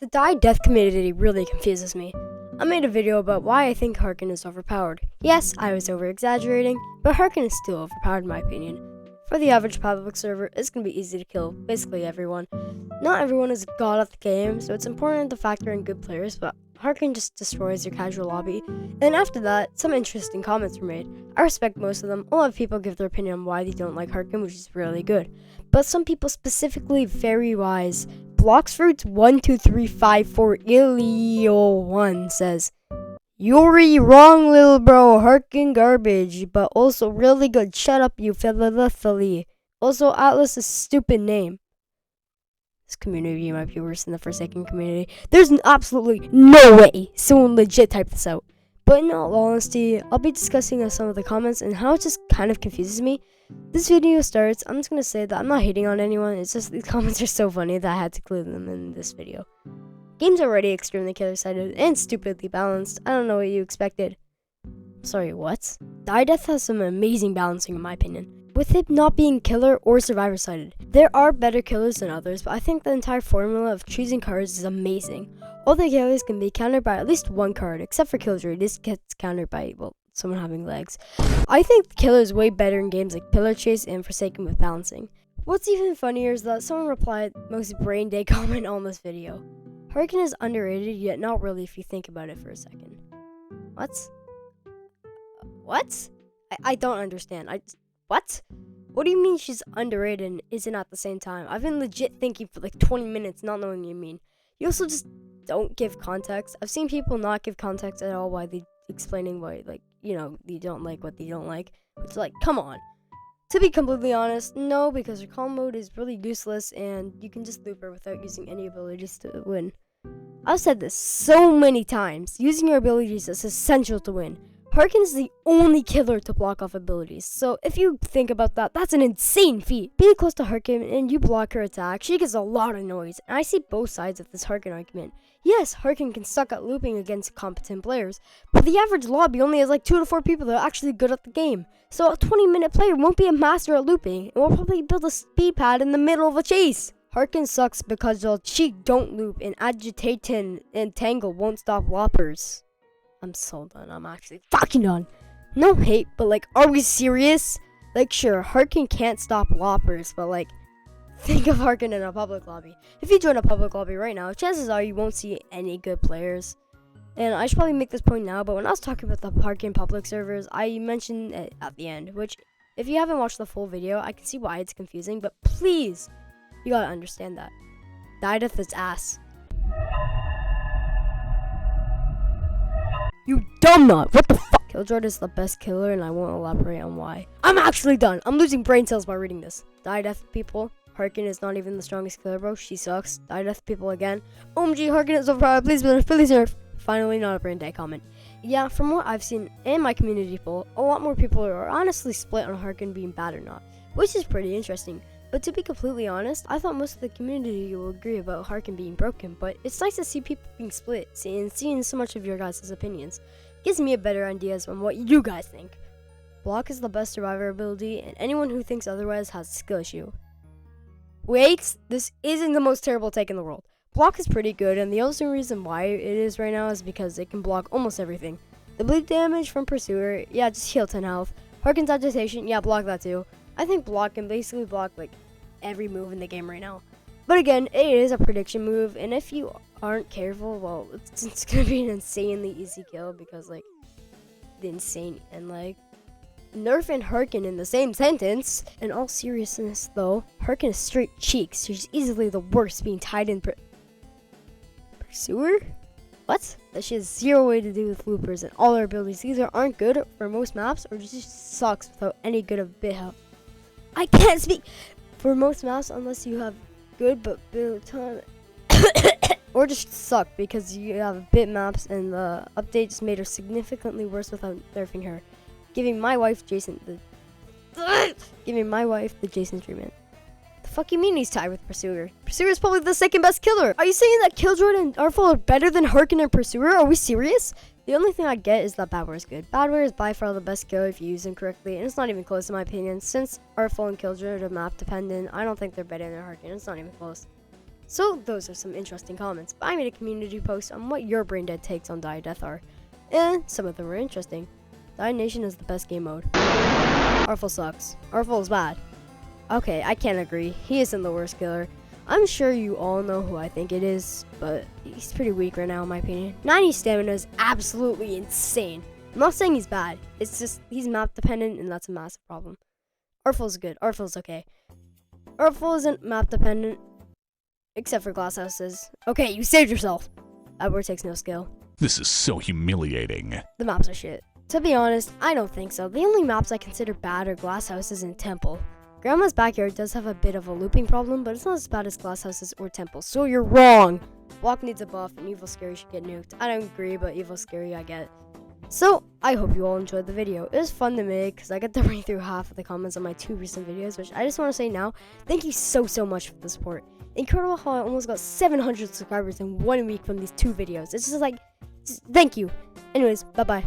The die death community really confuses me. I made a video about why I think Harkin is overpowered. Yes, I was over-exaggerating, but Harkin is still overpowered in my opinion. For the average public server, it's going to be easy to kill basically everyone. Not everyone is god at the game, so it's important to factor in good players, but Harkin just destroys your casual lobby. And after that, some interesting comments were made. I respect most of them. A lot of people give their opinion on why they don't like Harkin, which is really good. But some people specifically very wise. Blocks Fruits 12354 Ilio1 says, Yuri, wrong little bro, Harkin garbage, but also really good. Shut up, you Philly. Also, Atlas is stupid name. This community might be worse than the Forsaken community. There's absolutely no way someone legit typed this out. But in all honesty, I'll be discussing some of the comments and how it just kind of confuses me. This video starts, I'm just going to say that I'm not hating on anyone, it's just these comments are so funny that I had to include them in this video. Game's already extremely killer-sided and stupidly balanced. I don't know what you expected. Sorry, what? Die Death has some amazing balancing in my opinion, with it not being killer or survivor-sided. There are better killers than others, but I think the entire formula of choosing cards is amazing. All the killers can be countered by at least one card, except for Killjoy. This gets countered by, well, someone having legs. I think the killer is way better in games like Pillar Chase and Forsaken with balancing. What's even funnier is that someone replied most brain dead comment on this video. Harkin is underrated, yet not really if you think about it for a second. What? I don't understand. What? What do you mean she's underrated and isn't at the same time? I've been legit thinking for like 20 minutes not knowing what you mean. You also just don't give context. I've seen people not give context at all while they explaining why, like, you know, you don't like what they don't like. It's like, come on. To be completely honest, no, because her calm mode is really useless and you can just loop her without using any abilities to win. I've said this so many times. Using your abilities is essential to win. Harkin is the only killer to block off abilities, so if you think about that, that's an insane feat. Being close to Harkin and you block her attack, she gets a lot of noise, and I see both sides of this Harkin argument. Yes, Harkin can suck at looping against competent players, but the average lobby only has like 2 to 4 people that are actually good at the game. So a 20-minute player won't be a master at looping, and will probably build a speed pad in the middle of a chase. Harkin sucks because she don't loop, and agitatin and tangle won't stop loppers. I'm so done. I'm actually fucking done. No hate, but like, are we serious? Like, sure, Harkin can't stop loppers, but like, think of Harkin in a public lobby. If you join a public lobby right now, chances are you won't see any good players. And I should probably make this point now, but when I was talking about the Harkin public servers, I mentioned it at the end, which, if you haven't watched the full video, I can see why it's confusing, but please, you gotta understand that. Die Death is ass. You dumb nut! What the fuck? Killjoy is the best killer, and I won't elaborate on why. I'm actually done! I'm losing brain cells by reading this. Die Death people. Harkin is not even the strongest killer, bro. She sucks. Die Death people again. OMG, Harkin is overpowered. Please nerf. Finally, not a brain dead comment. Yeah, from what I've seen in my community poll, a lot more people are honestly split on Harkin being bad or not, which is pretty interesting. But to be completely honest, I thought most of the community will agree about Harkin being broken, but it's nice to see people being split and seeing so much of your guys' opinions. It gives me a better idea on what you guys think. Block is the best survivor ability, and anyone who thinks otherwise has a skill issue. Wait, this isn't the most terrible take in the world. Block is pretty good, and the only reason why it is right now is because it can block almost everything. The bleed damage from Pursuer, yeah, just heal 10 health. Harkin's agitation, yeah, block that too. I think block can basically block like every move in the game right now. But again, it is a prediction move, and if you aren't careful, well, it's gonna be an insanely easy kill because like the insane and like nerf and Harkin in the same sentence. In all seriousness though, Harkin is straight cheeks. She's easily the worst being tied in Pursuer? What? That she has zero way to do with loopers and all her abilities either aren't good for most maps or just sucks without any good of bit help. I can't speak for most maps unless you have good but build time or just suck because you have bit maps and the update just made her significantly worse without nerfing her, giving my wife the Jason treatment. The fuck you mean he's tied with Pursuer? Pursuer is probably the second best killer. Are you saying that Killjoy and Artful are better than Harkin and Pursuer? Are we serious? The only thing I get is that Badware is good. Badware is by far the best killer if you use him correctly, and it's not even close in my opinion. Since Artful and Killjoy are map dependent, I don't think they're better than Harkin. It's not even close. So those are some interesting comments, but I made a community post on what your brain dead takes on Die or Death are, and some of them were interesting. Die Nation is the best game mode. Artful sucks. Artful is bad. Okay, I can't agree. He isn't the worst killer. I'm sure you all know who I think it is, but he's pretty weak right now in my opinion. 90 stamina is absolutely insane. I'm not saying he's bad. It's just he's map dependent, and that's a massive problem. Artful's good. Artful's okay. Artful isn't map dependent, except for glass houses. Okay, you saved yourself. That word takes no skill. This is so humiliating. The maps are shit. To be honest, I don't think so. The only maps I consider bad are glass houses and temple. Grandma's backyard does have a bit of a looping problem, but it's not as bad as glass houses or temples, so you're wrong. Block needs a buff, and Evil Scary should get nuked. I don't agree, but Evil Scary I get. So, I hope you all enjoyed the video. It was fun to make, because I got to read through half of the comments on my 2 recent videos, which I just want to say now, thank you so much for the support. Incredible how I almost got 700 subscribers in 1 week from these 2 videos. It's just like, thank you. Anyways, bye-bye.